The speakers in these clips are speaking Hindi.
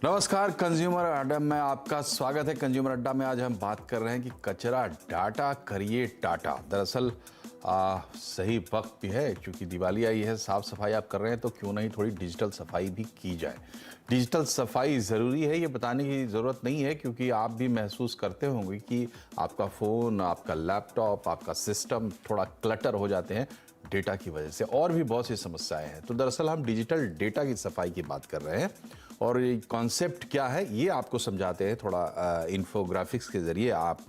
नमस्कार, कंज्यूमर अड्डा में आपका स्वागत है। कंज्यूमर अड्डा में आज हम बात कर रहे हैं कि कचरा डाटा करिए टाटा। दरअसल सही वक्त भी है क्योंकि दिवाली आई है, साफ सफाई आप कर रहे हैं तो क्यों नहीं थोड़ी डिजिटल सफाई भी की जाए। डिजिटल सफाई ज़रूरी है ये बताने की ज़रूरत नहीं है क्योंकि आप भी महसूस करते होंगे कि आपका फ़ोन, आपका लैपटॉप, आपका सिस्टम थोड़ा क्लटर हो जाते हैं डेटा की वजह से, और भी बहुत सी समस्याएं हैं। तो दरअसल हम डिजिटल डेटा की सफाई की बात कर रहे हैं और ये कॉन्सेप्ट क्या है ये आपको समझाते हैं थोड़ा इन्फोग्राफिक्स के ज़रिए। आप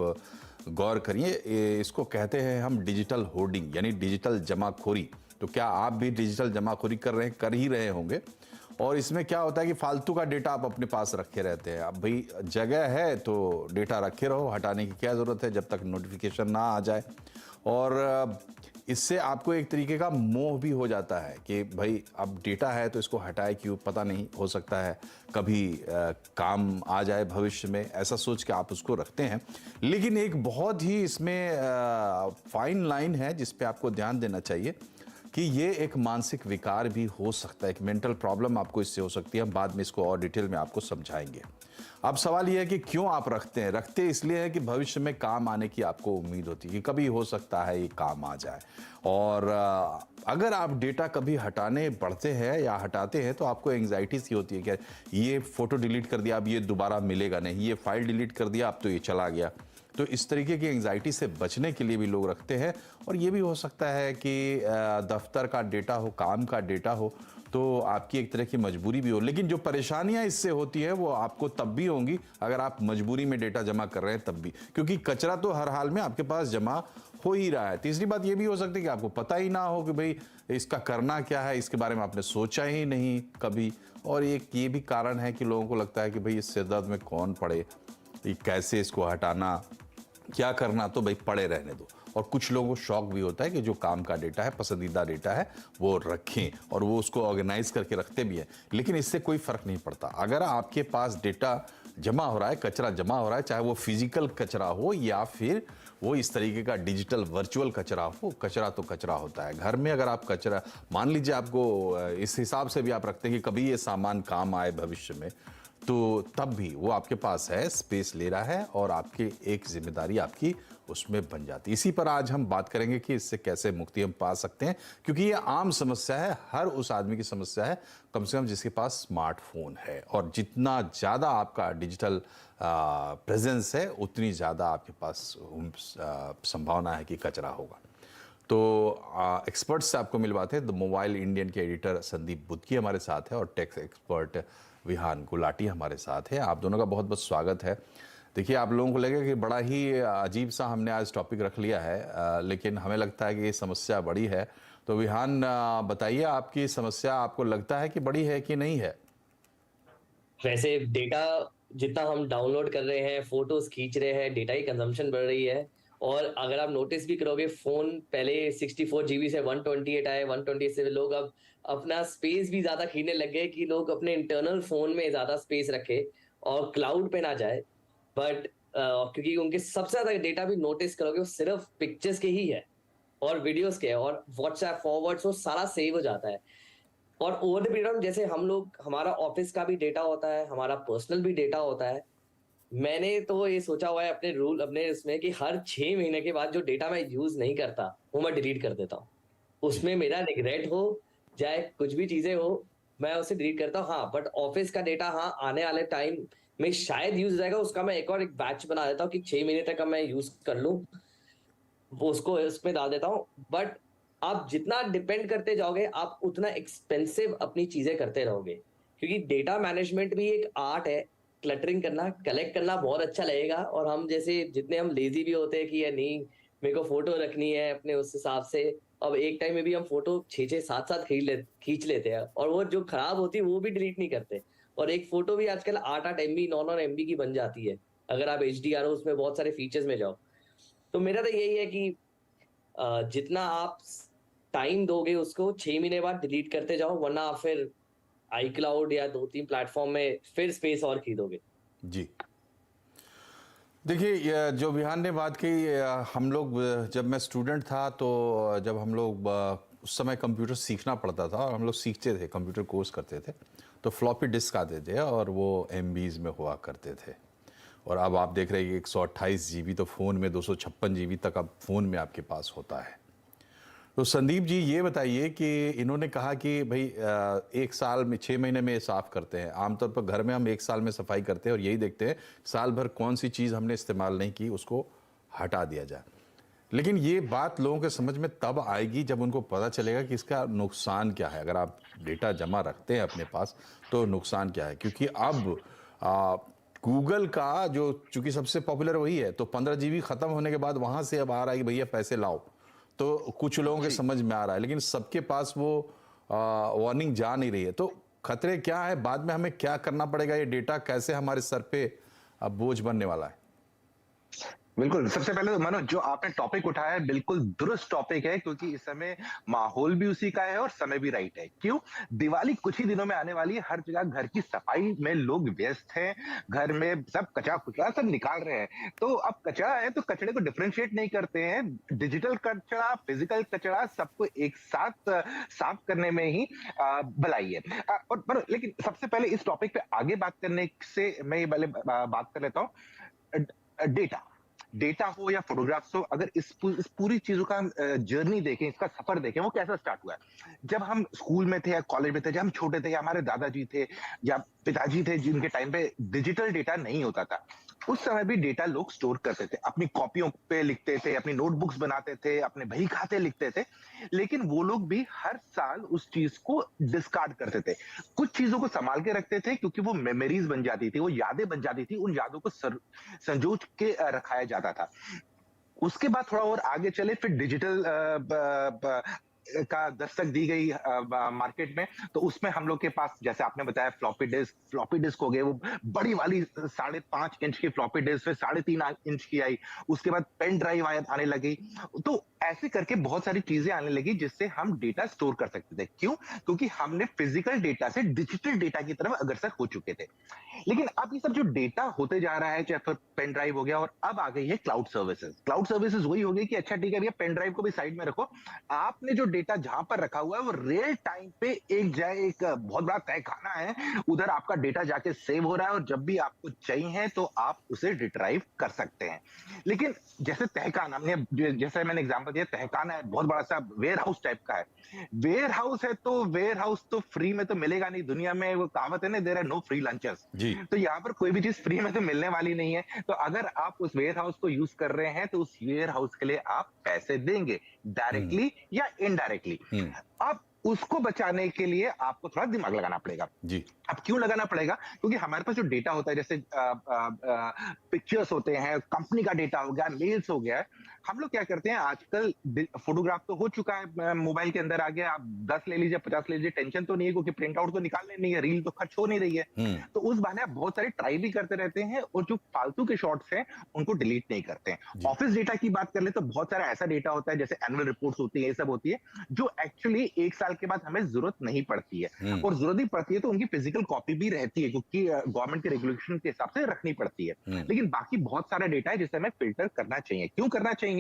गौर करिए, इसको कहते हैं हम डिजिटल होर्डिंग यानी डिजिटल जमाखोरी। तो क्या आप भी डिजिटल जमाखोरी कर ही रहे होंगे। और इसमें क्या होता है कि फालतू का डेटा आप अपने पास रखे रहते हैं। अब भाई जगह है तो डेटा रखे रहो, हटाने की क्या ज़रूरत है जब तक नोटिफिकेशन ना आ जाए। और इससे आपको एक तरीके का मोह भी हो जाता है कि भाई अब डेटा है तो इसको हटाए क्यों, पता नहीं, हो सकता है कभी काम आ जाए भविष्य में, ऐसा सोच के आप उसको रखते हैं। लेकिन एक बहुत ही इसमें फाइन लाइन है जिस पे आपको ध्यान देना चाहिए कि ये एक मानसिक विकार भी हो सकता है, एक मेंटल प्रॉब्लम आपको इससे हो सकती है। हम बाद में इसको और डिटेल में आपको समझाएंगे। अब सवाल ये है कि क्यों आप रखते इसलिए है कि भविष्य में काम आने की आपको उम्मीद होती है कि कभी हो सकता है ये काम आ जाए। और अगर आप डेटा कभी हटाने बढ़ते हैं या हटाते हैं तो आपको एंग्जाइटी सी होती है कि ये फोटो डिलीट कर दिया अब ये दोबारा मिलेगा नहीं, ये फाइल डिलीट कर दिया अब तो ये चला गया। तो इस तरीके की एंग्जाइटी से बचने के लिए भी लोग रखते हैं। और ये भी हो सकता है कि दफ्तर का डेटा हो, काम का डेटा हो, तो आपकी एक तरह की मजबूरी भी हो। लेकिन जो परेशानियां इससे होती है वो आपको तब भी होंगी अगर आप मजबूरी में डेटा जमा कर रहे हैं तब भी, क्योंकि कचरा तो हर हाल में आपके पास जमा हो ही रहा है। तीसरी बात ये भी हो सकती है कि आपको पता ही ना हो कि भाई इसका करना क्या है, इसके बारे में आपने सोचा ही नहीं कभी। और एक ये भी कारण है कि लोगों को लगता है कि भाई इस सिरदर्द में कौन पड़े, कैसे इसको हटाना, क्या करना, तो भाई पड़े रहने दो। और कुछ लोगों को शौक भी होता है कि जो काम का डेटा है, पसंदीदा डेटा है, वो रखें और वो उसको ऑर्गेनाइज करके रखते भी हैं। लेकिन इससे कोई फर्क नहीं पड़ता। अगर आपके पास डेटा जमा हो रहा है, कचरा जमा हो रहा है, चाहे वो फिजिकल कचरा हो या फिर वो इस तरीके का डिजिटल वर्चुअल कचरा हो, कचरा तो कचरा होता है। घर में अगर आप कचरा, मान लीजिए आपको इस हिसाब से भी आप रखते हैं कि कभी ये सामान काम आए भविष्य में, तो तब भी वो आपके पास है, स्पेस ले रहा है और आपकी एक जिम्मेदारी आपकी उसमें बन जाती है। इसी पर आज हम बात करेंगे कि इससे कैसे मुक्ति हम पा सकते हैं, क्योंकि ये आम समस्या है, हर उस आदमी की समस्या है कम से कम जिसके पास स्मार्टफोन है। और जितना ज़्यादा आपका डिजिटल प्रेजेंस है उतनी ज़्यादा आपके पास संभावना है कि कचरा होगा। तो एक्सपर्ट्स से आपको मिलवाते हैं। द मोबाइल इंडियन के एडिटर संदीप बुद्की हमारे साथ है और टेक्स एक्सपर्ट विहान गुलाटी हमारे साथ है। आप दोनों का बहुत बहुत स्वागत है। देखिए, आप लोगों को लगेगा कि बड़ा ही अजीब सा हमने आज टॉपिक रख लिया है, लेकिन हमें लगता है कि ये समस्या बड़ी है। तो विहान, बताइए, आपकी समस्या आपको लगता है कि बड़ी है कि नहीं है? वैसे डेटा जितना हम डाउनलोड कर रहे हैं, फोटोज खींच रहे हैं, डेटा की कंजम्पशन बढ़ रही है। और अगर आप नोटिस भी करोगे, फोन पहले 64 GB से 128 आए, 128 से लोग अब अपना स्पेस भी ज्यादा खींचने लग गए कि लोग अपने इंटरनल फोन में ज्यादा स्पेस रखे और क्लाउड पे ना जाए। बट क्योंकि उनके सबसे ज्यादा डेटा भी नोटिस करोगे वो सिर्फ पिक्चर्स के ही है और वीडियोस के है, और व्हाट्सएप फॉरवर्ड्स वो सारा सेव हो जाता है। और ओवर द पीरियड जैसे हम लोग, हमारा ऑफिस का भी डेटा होता है, हमारा पर्सनल भी डेटा होता है। मैंने तो ये सोचा हुआ है अपने रूल, अपने इसमें, कि हर 6 महीने के बाद जो डेटा मैं यूज नहीं करता वो मैं डिलीट कर देता हूँ। जी। उसमें मेरा रिग्रेट हो चाहे कुछ भी चीजें हो, मैं उसे डिलीट करता हूँ। हाँ, बट ऑफिस का डेटा, हाँ, आने वाले टाइम में शायद यूज हो जाएगा, उसका मैं एक बैच बना देता हूँ कि 6 महीने तक का मैं यूज कर लूँ, वो उसको इसमें डाल देता हूँ। बट आप जितना डिपेंड करते जाओगे आप उतना एक्सपेंसिव अपनी चीजें करते रहोगे, क्योंकि डेटा मैनेजमेंट भी एक आर्ट है। क्लटरिंग करना, कलेक्ट करना बहुत अच्छा लगेगा, और हम जैसे जितने हम लेजी भी होते हैं कि यार नहीं, मेरे को फोटो रखनी है अपने उस हिसाब से। अब एक टाइम में भी हम फोटो 6-6 7-7 खींच लेते हैं, और वो जो खराब होती है वो भी डिलीट नहीं करते। और एक फोटो भी आजकल 8-8 MB 9-9 MB की बन जाती है, अगर आप HDR हो उसमें बहुत सारे फीचर्स में जाओ। तो मेरा तो यही है कि जितना आप टाइम दोगे उसको, 6 महीने बाद डिलीट करते जाओ, वरना आप फिर आई क्लाउड या 2-3 प्लेटफॉर्म में फिर स्पेस और खरीदोगे। जी। देखिए, जो विहान ने बात की, हम लोग जब मैं स्टूडेंट था तो जब हम लोग उस समय कंप्यूटर सीखना पड़ता था और हम लोग सीखते थे, कंप्यूटर कोर्स करते थे, तो फ्लॉपी डिस्क आते थे और वो एमबीज में हुआ करते थे। और अब आप देख रहे हैं कि 128 जीबी तो फ़ोन में, 256 जीबी तक अब फ़ोन में आपके पास होता है। तो संदीप जी ये बताइए कि इन्होंने कहा कि भाई 1 साल में 6 महीने में साफ़ करते हैं। आमतौर पर घर में हम 1 साल में सफाई करते हैं और यही देखते हैं साल भर कौन सी चीज़ हमने इस्तेमाल नहीं की उसको हटा दिया जाए। लेकिन ये बात लोगों के समझ में तब आएगी जब उनको पता चलेगा कि इसका नुकसान क्या है। अगर आप डेटा जमा रखते हैं अपने पास तो नुकसान क्या है, क्योंकि अब गूगल का जो चूंकि सबसे पॉपुलर वही है, तो 15 जीबी खत्म होने के बाद वहां से अब आ रहा है कि भैया पैसे लाओ। तो कुछ लोगों के समझ में आ रहा है, लेकिन सबके पास वो वार्निंग जा नहीं रही है। तो खतरे क्या है, बाद में हमें क्या करना पड़ेगा, ये डेटा कैसे हमारे सर पे अब बोझ बनने वाला है? बिल्कुल, सबसे पहले तो मनोज, जो आपने टॉपिक उठाया है बिल्कुल दुरुस्त टॉपिक है, क्योंकि इस समय माहौल भी उसी का है और समय भी राइट है। क्यों? दिवाली कुछ ही दिनों में आने वाली है, हर जगह घर की सफाई में लोग व्यस्त हैं, घर में सब कचरा-कुचरा सब निकाल रहे हैं। तो अब कचरा है तो कचरे को डिफरेंशिएट नहीं करते हैं, डिजिटल कचरा, फिजिकल कचरा सबको एक साथ साफ करने में ही भलाई है। और पर लेकिन सबसे पहले इस टॉपिक पे आगे बात करने से मैं ये पहले बात कर लेता हूँ। डेटा डेटा हो या फोटोग्राफ्स हो, अगर इस पूरी चीजों का जर्नी देखें, इसका सफर देखें, वो कैसा स्टार्ट हुआ है। जब हम स्कूल में थे या कॉलेज में थे, जब हम छोटे थे या हमारे दादाजी थे या पिताजी थे जिनके टाइम पे डिजिटल डेटा नहीं होता था, उस समय भी डेटा लोग स्टोर करते थे, अपनी कॉपियों पे लिखते थे, अपनी नोटबुक्स बनाते थे, अपने बही खाते लिखते थे। लेकिन वो लोग भी हर साल उस चीज को डिस्कार्ड करते थे। कुछ चीजों को संभाल के रखते थे क्योंकि वो मेमोरीज बन जाती थी, वो यादें बन जाती थी, उन यादों को संजोच के रखाया जाता था। उसके बाद थोड़ा और आगे चले, फिर डिजिटल का दस्तक दी गई मार्केट में, तो उसमें हम लोग के पास, जैसे आपने बताया, फ्लॉपी डिस्क हो गए, वो बड़ी वाली 5.5 इंच की फ्लॉपी डिस्क, फिर 3.5 इंच की आई, उसके बाद पेन ड्राइव आने लगी। तो ऐसे करके बहुत सारी चीजें आने लगी जिससे हम डेटा स्टोर कर सकते थे। क्यों? क्योंकि हमने फिजिकल डेटा से डिजिटल डेटा की तरफ अग्रसर हो चुके थे। लेकिन अब ये सब जो डेटा होते जा रहा है, चाहे फिर पेन ड्राइव हो गया, और अब आ गई है क्लाउड सर्विसेज। क्लाउड सर्विसेज वही हो गई कि अच्छा ठीक है भैया, पेन ड्राइव को भी साइड में रखो, आपने जो डेटा जहां पर रखा हुआ है वो रियल टाइम पे एक बहुत बड़ा तहखाना है, उधर आपका डेटा जाके सेव हो रहा है और जब भी आपको चाहिए तो आप उसे रिट्राइव कर सकते हैं। लेकिन जैसे तहखाना, जैसे मैंने एग्जांपल दिया, तहखाना है, बहुत बड़ा सा वेयर हाउस टाइप का है। वेयर हाउस है तो वेयर हाउस तो फ्री में तो मिलेगा नहीं, दुनिया में वो कहावत है ना, there are no free lunches. जी। तो यहाँ पर कोई भी चीज फ्री में तो मिलने वाली नहीं है। तो अगर आप उस वेयर हाउस को यूज कर रहे हैं तो उस वेयर हाउस के लिए आप पैसे देंगे, डायरेक्टली या इनडायरेक्टली। अब उसको बचाने के लिए आपको थोड़ा दिमाग लगाना पड़ेगा। जी। अब क्यों लगाना पड़ेगा? क्योंकि हमारे पास जो डेटा होता है, जैसे पिक्चर्स होते हैं, कंपनी का डेटा हो गया, मेल्स हो गया, हम लोग क्या करते हैं आजकल, फोटोग्राफ तो हो चुका है, मोबाइल के अंदर आ गया, आप 10 ले लीजिए, 50 ले लीजिए, टेंशन तो नहीं है, क्योंकि प्रिंट आउट तो निकालने नहीं है, रील तो खर्च हो नहीं रही है। तो उस बहाने आप बहुत सारे ट्राई भी करते रहते हैं और जो फालतू के शॉट्स हैं उनको डिलीट नहीं करते हैं। ऑफिस डेटा की बात कर ले तो बहुत सारा ऐसा डेटा होता है, जैसे एनुअल रिपोर्ट्स होती है, ये सब होती है, जो एक्चुअली 1 साल के बाद हमें जरूरत नहीं पड़ती है, और जरूरत ही पड़ती है तो उनकी फिजिकल कॉपी भी रहती है, क्योंकि गवर्नमेंट के रेगुलेशन के हिसाब से रखनी पड़ती है। लेकिन बाकी बहुत सारा डेटा है जिसे हमें फिल्टर करना चाहिए। क्यों करना चाहिए?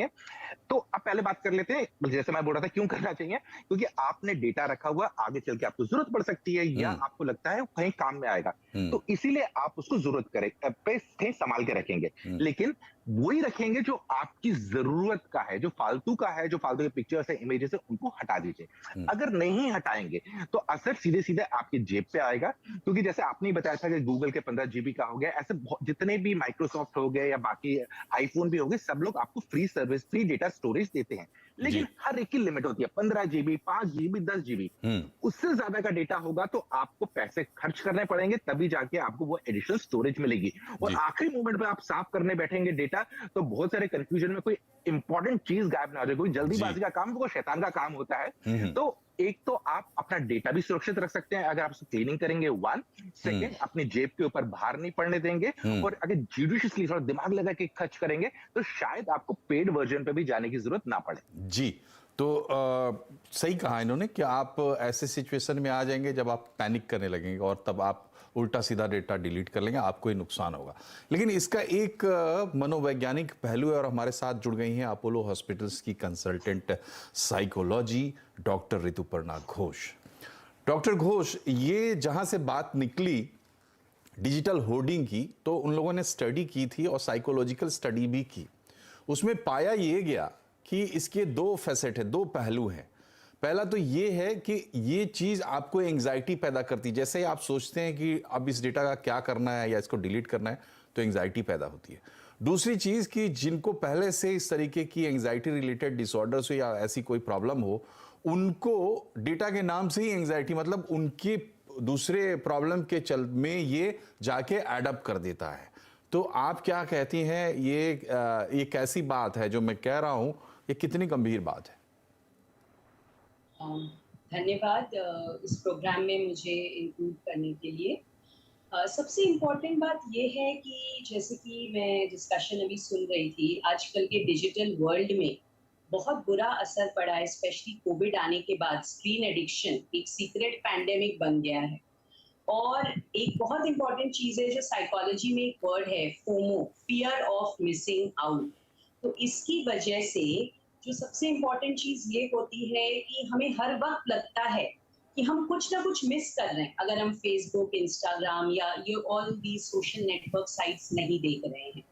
तो अब पहले बात कर लेते हैं, जैसे मैं बोल रहा था क्यों करना चाहिए, क्योंकि आपने डेटा रखा हुआ, आगे चल के आपको जरूरत पड़ सकती है, या आपको लगता है कहीं काम में आएगा, तो इसीलिए आप उसको जरूरत पे कहीं संभाल के रखेंगे। लेकिन वही रखेंगे जो आपकी जरूरत का है, जो फालतू का है, जो फालतू के पिक्चर्स है, इमेजेस है, उनको हटा दीजिए। अगर नहीं हटाएंगे तो असर सीधे सीधे आपकी जेब पे आएगा, क्योंकि जैसे आपने ही बताया था कि गूगल के 15 जीबी का हो गया, ऐसे जितने भी माइक्रोसॉफ्ट हो गए या बाकी आईफोन भी हो गए, सब लोग आपको free service, free data storage देते हैं, लेकिन हर एक की लिमिट होती है, 15 जीबी, 5 जीबी, 10 जीबी। उससे ज्यादा का डेटा होगा तो आपको पैसे खर्च करने पड़ेंगे, तभी जाके आपको वो एडिशनल स्टोरेज मिलेगी। और आखिरी मोमेंट पे आप साफ करने बैठेंगे डेटा, तो बहुत सारे कंफ्यूजन में कोई इंपॉर्टेंट चीज गायब ना हो जाए। कोई जल्दीबाजी का काम, वो शैतान का काम होता है। तो एक तो आप अपना डेटा भी सुरक्षित रख सकते हैं अगर आप उसको क्लीनिंग करेंगे, 1 सेकेंड, अपनी जेब के ऊपर भार नहीं पड़ने देंगे, और अगर जुडिशियसली थोड़ा दिमाग लगा के खर्च करेंगे तो शायद आपको पेड वर्जन पे भी जाने की जरूरत ना पड़े। जी। तो सही कहा इन्होंने कि आप ऐसे सिचुएशन में आ जाएंगे जब आप पैनिक करने लगेंगे और तब आप उल्टा सीधा डेटा डिलीट कर लेंगे, आपको ही नुकसान होगा। लेकिन इसका एक मनोवैज्ञानिक पहलू है और हमारे साथ जुड़ गई हैं अपोलो हॉस्पिटल्स की consultant psychology doctor Rituparna Ghosh. Doctor Ghosh, ये जहां से बात निकली डिजिटल होर्डिंग की, तो उन लोगों ने स्टडी की थी और साइकोलॉजिकल स्टडी भी की। उसमें पाया ये गया कि इसके दो फैसेट है, दो पहलू हैं। पहला तो ये है कि ये चीज आपको एंग्जाइटी पैदा करती है। जैसे ही आप सोचते हैं कि अब इस डेटा का क्या करना है या इसको डिलीट करना है, तो एंग्जाइटी पैदा होती है। दूसरी चीज कि जिनको पहले से इस तरीके की एंग्जाइटी रिलेटेड डिसऑर्डर्स हो या ऐसी कोई प्रॉब्लम हो, उनको डेटा के नाम से ही एंग्जाइटी, मतलब उनकी दूसरे प्रॉब्लम के चल में ये जाके एडअप कर देता है। तो आप क्या कहती हैं, ये कैसी बात है जो मैं कह रहा हूं, ये कितनी गंभीर बात है? धन्यवाद इस प्रोग्राम में मुझे इंक्लूड करने के लिए। सबसे इम्पोर्टेंट बात ये है कि जैसे कि मैं डिस्कशन अभी सुन रही थी, आजकल के डिजिटल वर्ल्ड में बहुत बुरा असर पड़ा है, स्पेशली कोविड आने के बाद स्क्रीन एडिक्शन एक सीक्रेट पैंडेमिक बन गया है। और एक बहुत इंपॉर्टेंट चीज है जो साइकोलॉजी में एक वर्ड है, FOMO, fear of missing out. तो इसकी वजह से जो सबसे इम्पोर्टेंट चीज ये होती है कि हमें हर वक्त लगता है कि हम कुछ ना कुछ मिस कर रहे हैं अगर हम फेसबुक, इंस्टाग्राम या ये all the social network sites नहीं देख रहे हैं।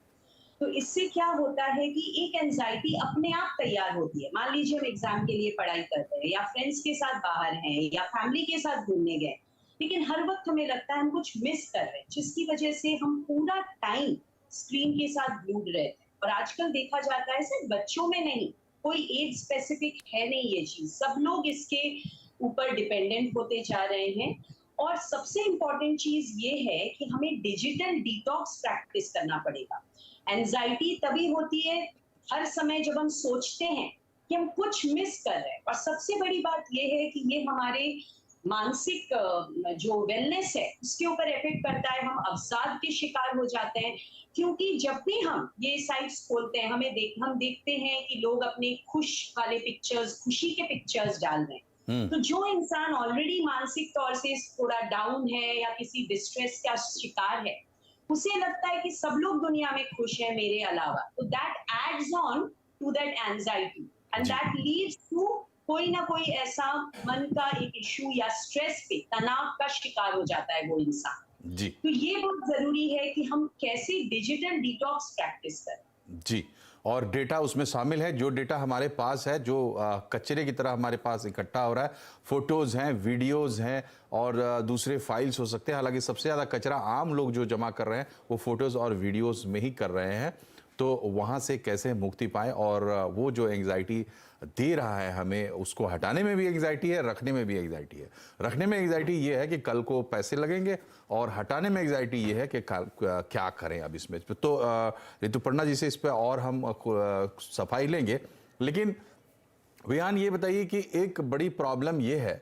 तो इससे क्या होता है कि एक एंजाइटी अपने आप तैयार होती है। मान लीजिए हम एग्जाम के लिए पढ़ाई कर रहे हैं या फ्रेंड्स के साथ बाहर हैं या फैमिली के साथ घूमने गए, लेकिन हर वक्त हमें लगता है हम कुछ मिस कर रहे हैं, जिसकी वजह से हम पूरा टाइम स्क्रीन के साथ ग्लूड रहते हैं। और आजकल देखा जाता है सिर्फ बच्चों में नहीं, कोई एज स्पेसिफिक है नहीं ये चीज, सब लोग इसके ऊपर डिपेंडेंट होते जा रहे हैं। और सबसे इंपॉर्टेंट चीज ये है कि हमें डिजिटल डिटॉक्स प्रैक्टिस करना पड़ेगा। एंजाइटी तभी होती है हर समय जब हम सोचते हैं कि हम कुछ मिस कर रहे हैं। और सबसे बड़ी बात यह है कि ये हमारे मानसिक जो वेलनेस है उसके ऊपर इफेक्ट करता है। हम अवसाद के शिकार हो जाते हैं, क्योंकि जब भी हम ये साइट्स खोलते हैं हम देखते हैं कि लोग अपने खुश वाले पिक्चर्स, खुशी के पिक्चर्स डाल रहे हैं। तो जो इंसान ऑलरेडी मानसिक तौर से थोड़ा डाउन है या किसी डिस्ट्रेस का शिकार है, उसे लगता है कि सब लोग दुनिया में खुश हैं मेरे अलावा, तो that adds on to that anxiety and that leads to कोई ना कोई ऐसा मन का एक इशू या स्ट्रेस पे, तनाव का शिकार हो जाता है वो इंसान जी। तो ये बहुत जरूरी है कि हम कैसे डिजिटल डिटॉक्स प्रैक्टिस करें। जी, और डेटा उसमें शामिल है, जो डेटा हमारे पास है, जो कचरे की तरह हमारे पास इकट्ठा हो रहा है, फोटोज़ हैं, वीडियोज़ हैं और दूसरे फाइल्स हो सकते हैं। हालांकि सबसे ज़्यादा कचरा आम लोग जो जमा कर रहे हैं वो फोटोज़ और वीडियोज़ में ही कर रहे हैं। तो वहाँ से कैसे मुक्ति पाएँ, और वो जो एंग्जाइटी दे रहा है हमें, उसको हटाने में भी एंग्जाइटी है, रखने में भी एंग्जाइटी है। रखने में एंग्जाइटी ये है कि कल को पैसे लगेंगे, और हटाने में एंग्जाइटी ये है कि क्या करें अब इसमें। तो ऋतुपर्णा जी से इस पर और हम सफाई लेंगे, लेकिन विहान ये बताइए कि एक बड़ी प्रॉब्लम ये है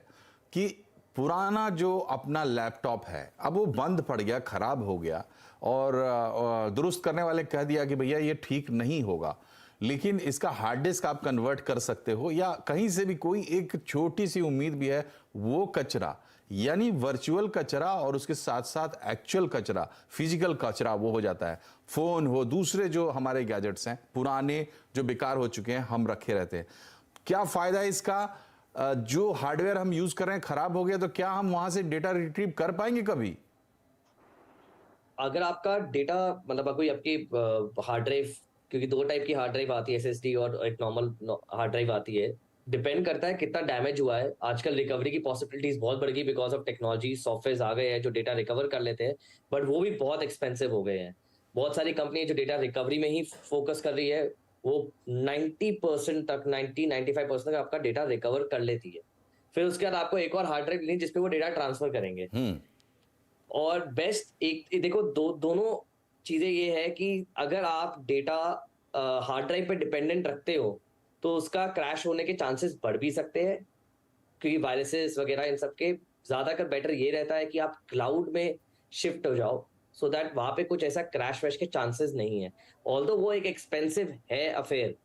कि पुराना जो अपना लैपटॉप है अब वो बंद पड़ गया, खराब हो गया, और दुरुस्त करने वाले कह दिया कि भैया ये ठीक नहीं होगा, लेकिन इसका हार्ड डिस्क आप कन्वर्ट कर सकते हो, या कहीं से भी कोई एक छोटी सी उम्मीद भी है, वो कचरा यानी वर्चुअल कचरा और उसके साथ साथ एक्चुअल कचरा, फिजिकल कचरा वो हो जाता है। फोन हो, दूसरे जो हमारे गैजेट्स हैं पुराने जो बेकार हो चुके हैं, हम रखे रहते हैं। क्या फायदा है इसका? जो हार्डवेयर हम यूज कर रहे हैं खराब हो गया, तो क्या हम वहां से डेटा रिट्रीव कर पाएंगे कभी? अगर आपका डेटा मतलब कोई आपकी हार्ड ड्राइव, क्योंकि दो टाइप की हार्ड ड्राइव आती है, एसएसडी और एक नॉर्मल हार्ड ड्राइव आती है, डिपेंड करता है कितना डैमेज हुआ है। आजकल रिकवरी की पॉसिबिलिटीज बहुत बढ़ गई बिकॉज ऑफ टेक्नोलॉजी, सॉफ्टवेयर आ गए हैं जो डेटा रिकवर कर लेते हैं, बट वो भी बहुत एक्सपेंसिव हो गए हैं। बहुत सारी कंपनी जो डेटा रिकवरी में ही फोकस कर रही है, वो 90% तक, 90-95% तक आपका डेटा रिकवर कर लेती है। फिर उसके बाद आपको एक और हार्ड ड्राइव लेनी जिसपे वो डेटा ट्रांसफर करेंगे। और बेस्ट एक देखो, दोनों चीजें ये है कि अगर आप डेटा हार्ड ड्राइव पे डिपेंडेंट रखते हो तो उसका क्रैश होने के चांसेस बढ़ भी सकते हैं, क्योंकि वायरसेस वगैरह इन सब के ज्यादातर बेटर ये रहता है कि आप क्लाउड में शिफ्ट हो जाओ, सो दैट वहां पे कुछ ऐसा क्रैश वैश के चांसेस नहीं है। ऑल्दो वो एक एक्सपेंसिव है अफेयर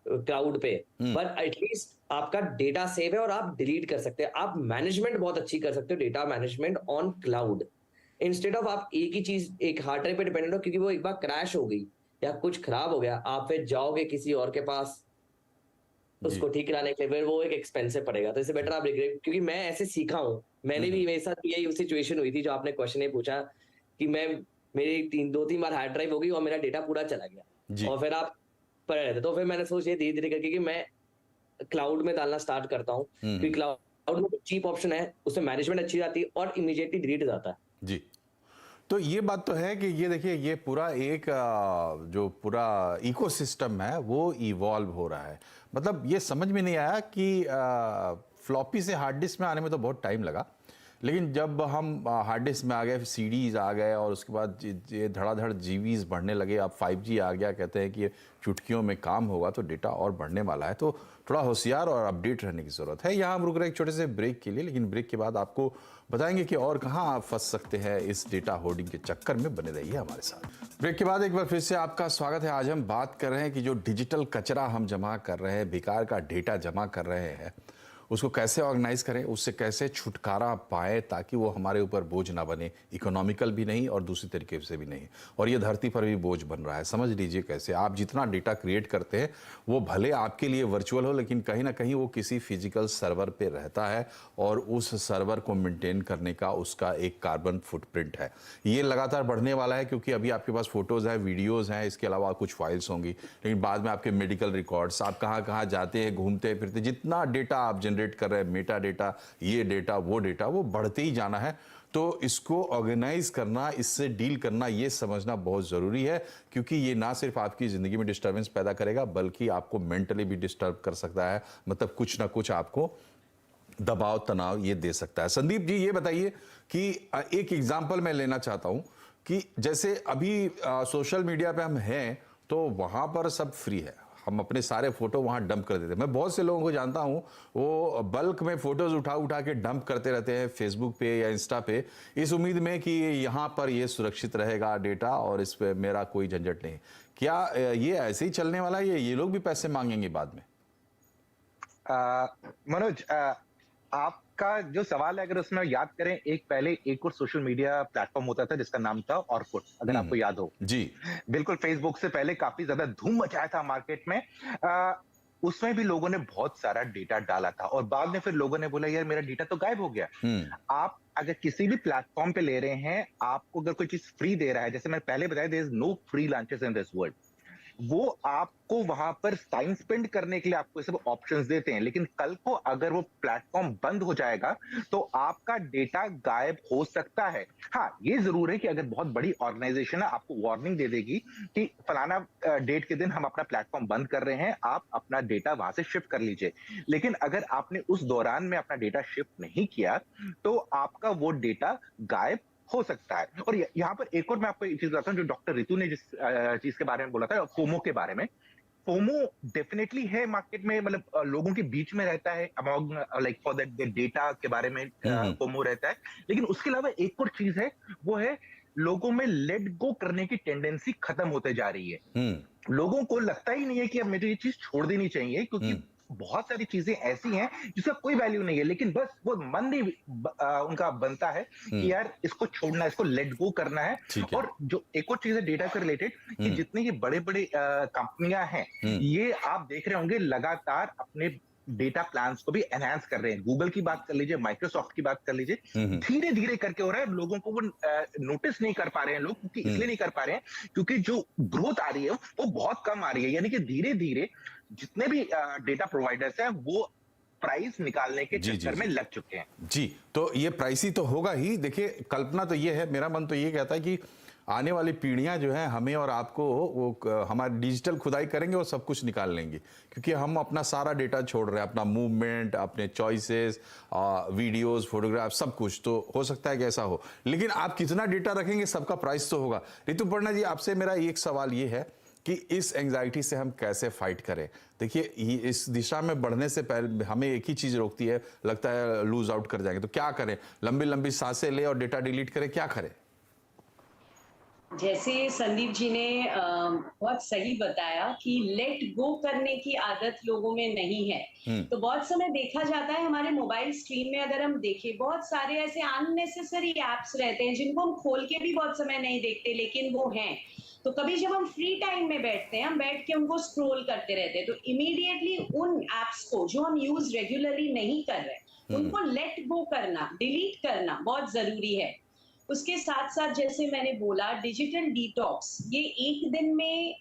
क्लाउड पे, बट एटलीस्ट आपका डेटा सेव है और आप डिलीट कर सकते हैं। आप मैनेजमेंट बहुत अच्छी कर सकते हो, data management on cloud, instead of आप एक ही चीज एक हार्ड ड्राइव पे डिपेंडेंट हो, क्योंकि वो एक बार क्रैश हो गई या कुछ खराब हो गया, आप फिर जाओगे किसी और के पास, उसको ठीक कराने के लिए, फिर वो एक एक्सपेंसिव पड़ेगा। तो इससे बेटर आप क्योंकि मैं ऐसे सीखा हूँ, मैंने भी, मेरे साथ यही सिचुएशन हुई थी जो आपने क्वेश्चन ये पूछा कि मेरी 2-3 बार हार्ड ड्राइव हो गई और मेरा डेटा पूरा चला गया, जी। और फिर आप पड़े रहते। तो फिर मैंने सोचा धीरे धीरे करके कि मैं क्लाउड में डालना स्टार्ट करता हूँ, क्योंकि क्लाउड में चीप ऑप्शन है, उसमें मैनेजमेंट अच्छी जाती है और इमीडिएटली डिलीट जाता है। जी, तो ये बात तो है कि ये देखिए, ये पूरा एक जो पूरा इकोसिस्टम है वो इवॉल्व हो रहा है। मतलब ये समझ में नहीं आया कि फ्लॉपी से हार्ड डिस्क में आने में तो बहुत टाइम लगा, लेकिन जब हम हार्ड डिस्क में आ गए, सीडीज आ गए, और उसके बाद ये धड़ाधड़ जीबीज बढ़ने लगे, अब 5G आ गया, कहते हैं कि ये चुटकियों में काम होगा, तो डेटा और बढ़ने वाला है। तो थोड़ा होशियार और अपडेट रहने की ज़रूरत है। यहाँ हम रुक रहे एक छोटे से ब्रेक के लिए, लेकिन ब्रेक के बाद आपको बताएंगे कि और कहाँ आप फंस सकते हैं इस डेटा होर्डिंग के चक्कर में। बने रहिए हमारे साथ। ब्रेक के बाद एक बार फिर से आपका स्वागत है। आज हम बात कर रहे हैं कि जो डिजिटल कचरा हम जमा कर रहे हैं, बेकार का डेटा जमा कर रहे हैं, उसको कैसे ऑर्गेनाइज करें, उससे कैसे छुटकारा पाएं ताकि वो हमारे ऊपर बोझ ना बने, इकोनॉमिकल भी नहीं और दूसरी तरीके से भी नहीं, और ये धरती पर भी बोझ बन रहा है। समझ लीजिए कैसे आप जितना डेटा क्रिएट करते हैं वो भले आपके लिए वर्चुअल हो, लेकिन कहीं ना कहीं वो किसी फिजिकल सर्वर पे रहता है, और उस सर्वर को मेंटेन करने का उसका एक कार्बन फुटप्रिंट है। ये लगातार बढ़ने वाला है, क्योंकि अभी आपके पास फोटोज़ हैं, वीडियोज़ हैं, इसके अलावा कुछ फाइल्स होंगी, लेकिन बाद में आपके मेडिकल रिकॉर्ड्स, आप कहाँ कहाँ जाते हैं, घूमते फिरते, जितना डेटा आप जनरेट कर रहे हैं, मेटा डेटा, ये डेटा, वो बढ़ते ही जाना है। तो इसको ऑर्गेनाइज करना, इससे डील करना, ये समझना बहुत ज़रूरी है, क्योंकि ये ना सिर्फ आपकी ज़िंदगी में डिस्टर्बेंस पैदा करेगा, बल्कि आपको मेंटली भी डिस्टर्ब कर सकता है। मतलब कुछ ना कुछ आपको दबाव, तनाव ये दे सकता है। संदीप जी, ये बताइए कि एक एग्जाम्पल मैं लेना चाहता हूँ कि जैसे अभी सोशल मीडिया पे हम हैं, तो वहाँ पर सब फ्री है, हम अपने सारे फोटो वहाँ डंप कर देते हैं। मैं बहुत से लोगों को जानता हूँ, वो बल्क में फोटोज उठा उठा के डंप करते रहते हैं फेसबुक पे या इंस्टा पे, इस उम्मीद में कि यहाँ पर ये सुरक्षित रहेगा डेटा और इस पे मेरा कोई झंझट नहीं। क्या ये ऐसे ही चलने वाला है, ये लोग भी पैसे मांगेंगे बाद में? मनोज, आपका जो सवाल है, अगर उसमें याद करें, एक और सोशल मीडिया प्लेटफॉर्म होता था जिसका नाम था ऑर्कुट, अगर आपको याद हो। जी बिल्कुल, फेसबुक से पहले काफी ज्यादा धूम मचाया था मार्केट में। उसमें भी लोगों ने बहुत सारा डेटा डाला था, और बाद में फिर लोगों ने बोला यार मेरा डेटा तो गायब हो गया। आप अगर किसी भी प्लेटफॉर्म पे ले रहे हैं, आपको अगर कोई चीज फ्री दे रहा है, जैसे मैंने पहले बताया, there is no free lunches in this world, वो आपको वहां पर टाइम स्पेंड करने के लिए आपको ये सब ऑप्शंस देते हैं, लेकिन कल को अगर वो प्लेटफॉर्म बंद हो जाएगा तो आपका डेटा गायब हो सकता है। हाँ, ये जरूर है कि अगर बहुत बड़ी ऑर्गेनाइजेशन है, आपको वार्निंग दे देगी कि फलाना डेट के दिन हम अपना प्लेटफॉर्म बंद कर रहे हैं, आप अपना डेटा वहां से शिफ्ट कर लीजिए। लेकिन अगर आपने उस दौरान में अपना डेटा शिफ्ट नहीं किया, तो आपका वो डेटा गायब हो सकता है। और यहाँ पर एक और मैं आपको एक चीज बताता हूँ, जो डॉक्टर रितु ने जिस चीज के बारे में बोला था, फोमो के बारे में। फोमो डेफिनेटली है मार्केट में, मतलब लोगों के बीच में रहता है, among like for that data के बारे में फोमो रहता है। लेकिन उसके अलावा एक और चीज है, वो है लोगों में लेट गो करने की टेंडेंसी खत्म होते जा रही है। लोगों को लगता ही नहीं है कि अब मुझे ये चीज छोड़ देनी चाहिए, क्योंकि बहुत सारी चीजें ऐसी हैं जिसका कोई वैल्यू नहीं है, लेकिन बस वो मन नहीं उनका बनता है कि यार इसको छोड़ना है, इसको लेट गो करना है। और जो एक और चीज है डेटा से रिलेटेड, कि जितने ये बड़े बड़े कंपनियां हैं, ये आप देख रहे होंगे लगातार अपने डेटा प्लान्स को भी एनहांस कर रहे हैं। गूगल की बात कर लीजिए, माइक्रोसॉफ्ट की बात कर लीजिए, धीरे धीरे करके हो रहा है। लोगों को वो नोटिस नहीं कर पा रहे हैं लोग, क्योंकि इसलिए नहीं कर पा रहे हैं क्योंकि जो ग्रोथ आ रही है वो बहुत कम आ रही है। यानी कि धीरे धीरे जितने भी डेटा प्रोवाइडर्स हैं, वो प्राइस निकालने के चक्कर में लग चुके हैं। जी, तो ये प्राइसी तो होगा ही। देखिए, कल्पना तो ये है, मेरा मन तो ये कहता है कि आने वाली पीढ़ियां जो है, हमें और आपको वो हमारी डिजिटल खुदाई करेंगे और सब कुछ निकाल लेंगे, क्योंकि हम अपना सारा डेटा छोड़ रहे हैं, अपना मूवमेंट, अपने चॉइसेस, वीडियोस, फोटोग्राफ, सब कुछ। तो हो सकता है कि ऐसा हो, लेकिन आप कितना डेटा रखेंगे, सबका प्राइस तो होगा। ऋतुपर्णा जी, आपसे मेरा एक सवाल ये है कि इस एंग्जाइटी से हम कैसे फाइट करें। देखिए, इस दिशा में बढ़ने से पहले हमें एक ही चीज रोकती है, लगता है लूज आउट कर जाएंगे। तो क्या करें? लंबी लंबी सांसें ले और डेटा डिलीट करें? क्या करें? जैसे संदीप जी ने बहुत सही बताया कि लेट गो करने की आदत लोगों में नहीं है। तो बहुत समय देखा जाता है हमारे मोबाइल स्क्रीन में, अगर हम देखें बहुत सारे ऐसे अननेसेसरी एप्स रहते हैं जिनको हम खोल के भी बहुत समय नहीं देखते, लेकिन वो हैं। तो कभी जब हम फ्री टाइम में बैठते हैं, हम बैठ के उनको स्क्रॉल करते रहते हैं, तो इमीडिएटली उन एप्स को जो हम यूज रेगुलरली नहीं कर रहे, उनको लेट गो करना, डिलीट करना बहुत जरूरी है। उसके साथ साथ जैसे मैंने बोला, डिजिटल डिटॉक्स ये एक दिन में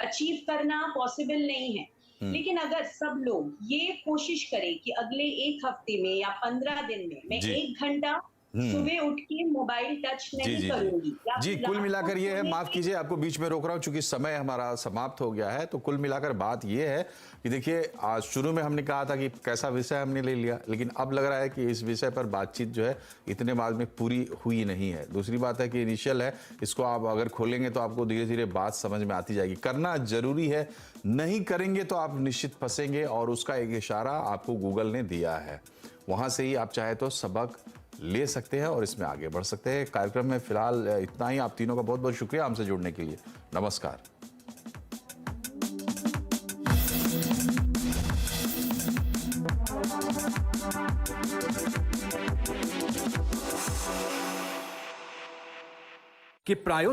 अचीव करना पॉसिबल नहीं है, लेकिन अगर सब लोग ये कोशिश करें कि अगले एक हफ्ते में या 15 दिन में मैं जी। 1 घंटा सुबह उठ के मोबाइल टच जी नहीं जी करूंगी जी या कुल रात मिलाकर को ये है, सोने माफ के- कीजिए आपको बीच में रोक रहा हूँ क्योंकि समय हमारा समाप्त हो गया है। तो कुल मिलाकर बात ये है कि देखिए, आज शुरू में हमने कहा था कि कैसा विषय हमने ले लिया, लेकिन अब लग रहा है कि इस विषय पर बातचीत जो है इतने बाद में पूरी हुई नहीं है। दूसरी बात है कि इनिशियल है, इसको आप अगर खोलेंगे तो आपको धीरे धीरे बात समझ में आती जाएगी। करना जरूरी है, नहीं करेंगे तो आप निश्चित फंसेंगे, और उसका एक इशारा आपको गूगल ने दिया है। वहां से ही आप चाहे तो सबक ले सकते हैं और इसमें आगे बढ़ सकते हैं। कार्यक्रम में फिलहाल इतना ही। आप तीनों का बहुत बहुत शुक्रिया हमसे जुड़ने के लिए। नमस्कार। कि प्रायोजक